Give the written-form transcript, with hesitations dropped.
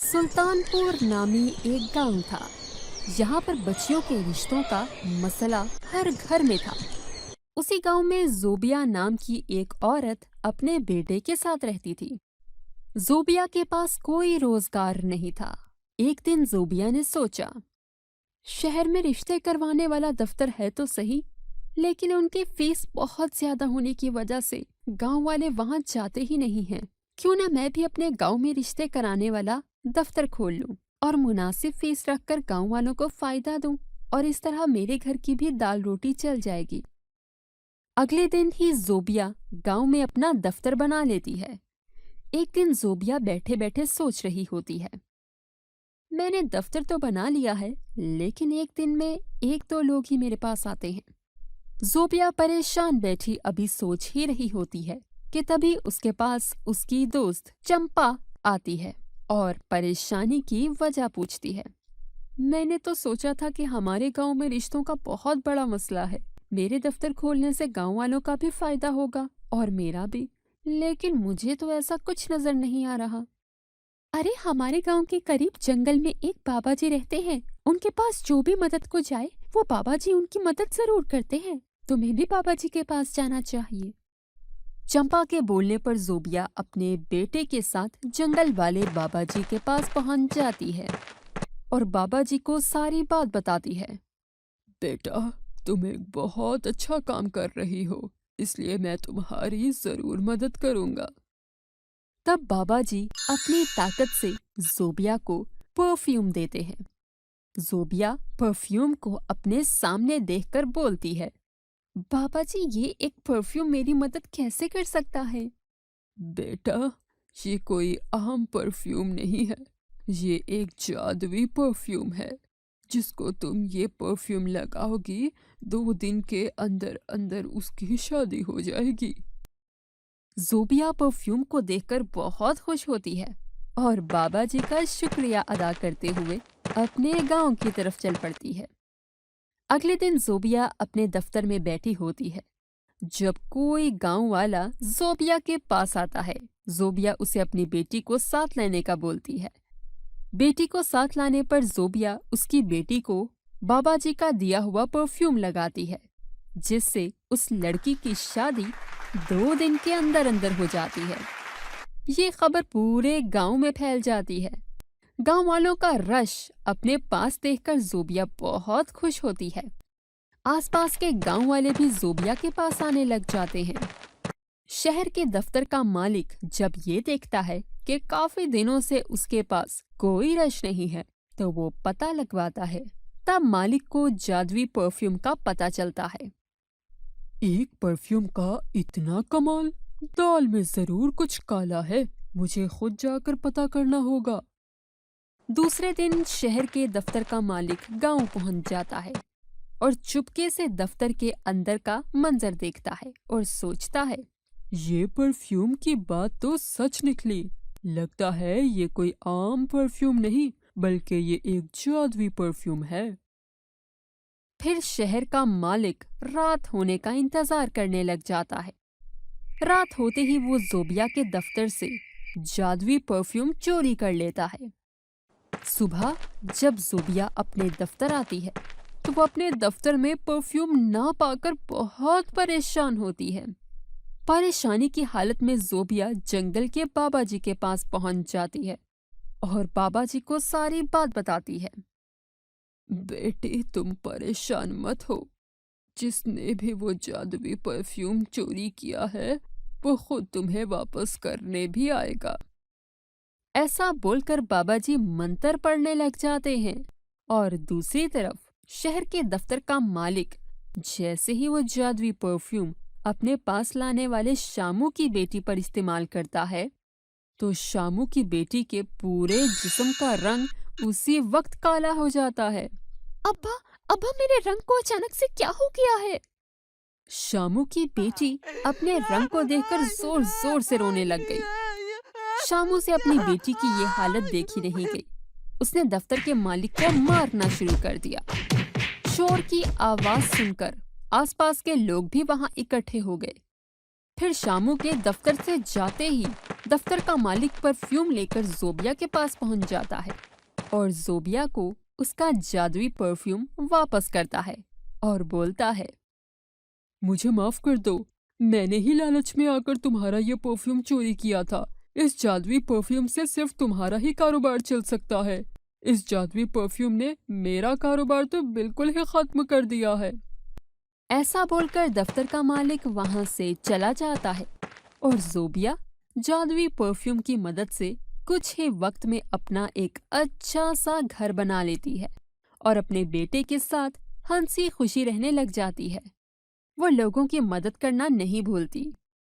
सुल्तानपुर नामी एक गांव था। यहाँ पर बच्चियों के रिश्तों का मसला हर घर में था। उसी गांव में जोबिया नाम की एक औरत अपने बेटे के साथ रहती थी। जोबिया के पास कोई रोजगार नहीं था। एक दिन जोबिया ने सोचा, शहर में रिश्ते करवाने वाला दफ्तर है तो सही, लेकिन उनकी फीस बहुत ज्यादा होने की वजह से गांव वाले वहां जाते ही नहीं हैं। क्यों ना मैं भी अपने गांव में रिश्ते कराने वाला दफ्तर खोल लूं और मुनासिब फीस रखकर गांव वालों को फायदा दूं, और इस तरह मेरे घर की भी दाल रोटी चल जाएगी। अगले दिन ही जोबिया गांव में अपना दफ्तर बना लेती है। एक दिन जोबिया बैठे बैठे सोच रही होती है, मैंने दफ्तर तो बना लिया है, लेकिन एक दिन में एक दो लोग ही मेरे पास आते हैं। जोबिया परेशान बैठी अभी सोच ही रही होती है कि तभी उसके पास उसकी दोस्त चंपा आती है और परेशानी की वजह पूछती है। मैंने तो सोचा था कि हमारे गांव में रिश्तों का बहुत बड़ा मसला है। मेरे दफ्तर खोलने से गांव वालों का भी फायदा होगा और मेरा भी, लेकिन मुझे तो ऐसा कुछ नजर नहीं आ रहा। अरे, हमारे गांव के करीब जंगल में एक बाबा जी रहते हैं। उनके पास जो भी मदद को जाए वो बाबा जी उनकी मदद जरूर करते हैं। तुम्हें भी बाबा जी के पास जाना चाहिए। चंपा के बोलने पर जोबिया अपने बेटे के साथ जंगल वाले बाबा जी के पास पहुंच जाती है और बाबा जी को सारी बात बताती है। बेटा, तुम एक बहुत अच्छा काम कर रही हो, इसलिए मैं तुम्हारी जरूर मदद करूंगा। तब बाबा जी अपनी ताकत से जोबिया को परफ्यूम देते हैं। जोबिया परफ्यूम को अपने सामने देखकर बोलती है, बाबा जी, ये एक परफ्यूम मेरी मदद कैसे कर सकता है? बेटा, ये कोई आम परफ्यूम नहीं है। ये एक जादुई परफ्यूम है। जिसको तुम ये परफ्यूम लगाओगी, 2 दिन के अंदर अंदर उसकी शादी हो जाएगी। जोबिया परफ्यूम को देखकर बहुत खुश होती है और बाबा जी का शुक्रिया अदा करते हुए अपने गांव की तरफ चल पड़ती है। अगले दिन जोबिया अपने दफ्तर में बैठी होती है जब कोई गांव वाला जोबिया के पास आता है। जोबिया उसे अपनी बेटी को साथ लाने का बोलती है। बेटी को साथ लाने पर जोबिया उसकी बेटी को बाबा जी का दिया हुआ परफ्यूम लगाती है, जिससे उस लड़की की शादी 2 दिन के अंदर अंदर हो जाती है। ये खबर पूरे गांव में फैल जाती है। गांव वालों का रश अपने पास देखकर जोबिया बहुत खुश होती है। आसपास के गांव वाले भी जोबिया के पास आने लग जाते हैं। शहर के दफ्तर का मालिक जब ये देखता है कि काफी दिनों से उसके पास कोई रश नहीं है, तो वो पता लगवाता है। तब मालिक को जादुई परफ्यूम का पता चलता है। एक परफ्यूम का इतना कमाल, दाल में जरूर कुछ काला है। मुझे खुद जाकर पता करना होगा। दूसरे दिन शहर के दफ्तर का मालिक गांव पहुंच जाता है और चुपके से दफ्तर के अंदर का मंजर देखता है और सोचता है, ये परफ्यूम की बात तो सच निकली। लगता है ये कोई आम परफ्यूम नहीं, बल्कि ये एक जादुई परफ्यूम है। फिर शहर का मालिक रात होने का इंतजार करने लग जाता है। रात होते ही वो जोबिया के दफ्तर से जादुई परफ्यूम चोरी कर लेता है। सुबह जब जोबिया अपने दफ्तर आती है, तो वो अपने दफ्तर में परफ्यूम ना पाकर बहुत परेशान होती है। परेशानी की हालत में जोबिया जंगल के बाबा जी के पास पहुंच जाती है और बाबा जी को सारी बात बताती है। बेटी, तुम परेशान मत हो। जिसने भी वो जादुई परफ्यूम चोरी किया है, वो खुद तुम्हें वापस करने भी आएगा। ऐसा बोलकर बाबा जी मंत्र पढ़ने लग जाते हैं और दूसरी तरफ शहर के दफ्तर का मालिक जैसे ही वो जादुई परफ्यूम अपने पास लाने वाले शामू की बेटी पर इस्तेमाल करता है, तो शामू की बेटी के पूरे जिस्म का रंग उसी वक्त काला हो जाता है। अब्बा, अब्बा, मेरे रंग को अचानक से क्या हो गया है? शामू की बेटी अपने रंग को देखकर जोर जोर से रोने लग गई। शामू से अपनी बेटी की ये हालत देखी नहीं गई। उसने दफ्तर के मालिक को मारना शुरू कर दिया। शोर की आवाज सुनकर आसपास के लोग भी वहां इकट्ठे हो गए। फिर शामू के दफ्तर से जाते ही दफ्तर का मालिक परफ्यूम लेकर जोबिया के पास पहुंच जाता है और जोबिया को उसका जादुई परफ्यूम वापस करता है और बोलता है, मुझे माफ कर दो, मैंने ही लालच में आकर तुम्हारा ये परफ्यूम चोरी किया था। इस जादुई परफ्यूम से सिर्फ तुम्हारा ही कारोबार चल सकता है। इस जादुई परफ्यूम ने मेरा कारोबार तो बिल्कुल ही खत्म कर दिया है। ऐसा बोलकर दफ्तर का मालिक वहां से चला जाता है और जोबिया जादुई परफ्यूम की मदद से कुछ ही वक्त में अपना एक अच्छा सा घर बना लेती है और अपने बेटे के साथ हंसी खुशी रहने लग जाती है। वो लोगों की मदद करना नहीं भूलती